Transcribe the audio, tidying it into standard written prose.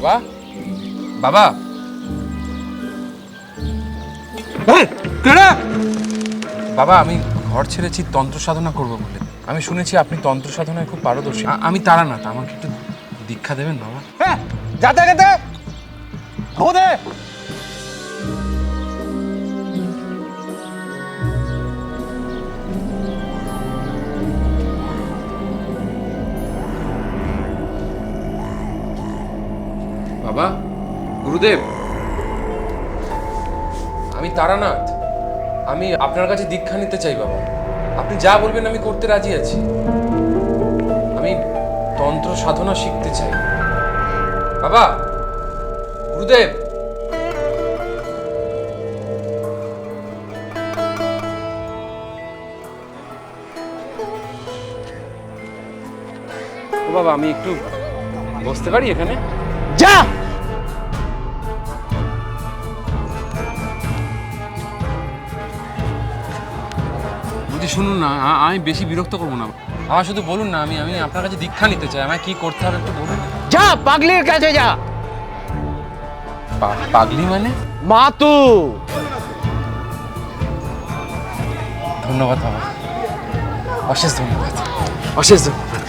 বাবা, বাবা, বাবা, আমি ঘর ছেড়েছি তন্ত্র সাধনা করবো বলে। আমি শুনেছি আপনি তন্ত্র সাধনায় খুব পারদর্শী। আমি তারানাথ, আমাকে একটু দীক্ষা দেবেন বাবা? যাতে গেতে ঘুরে বাবা, গুরুদেব, আমি তারানাথ। আমি আপনার কাছে দীক্ষা নিতে চাই বাবা। আপনি যা বলবেন আমি করতে রাজি আছি। আমি তন্ত্র সাধনা শিখতে চাই বাবা। গুরুদেব, ও বাবা, আমি একটু বসতে পারি এখানে? যা। বলছি শুনুন না, আমি বেশি বিরক্ত করবো না। আমার শুধু বলুন না, আমি আমি আপনার কাছে দীক্ষা নিতে চাই। আমায় কি করতে হবে একটু বলুন। যা পাগলির কাছে যা। পাগলি মানে? মাতু। ধন্যবাদ বাবা, অশেষ ধন্যবাদ, অশেষ ধন্যবাদ।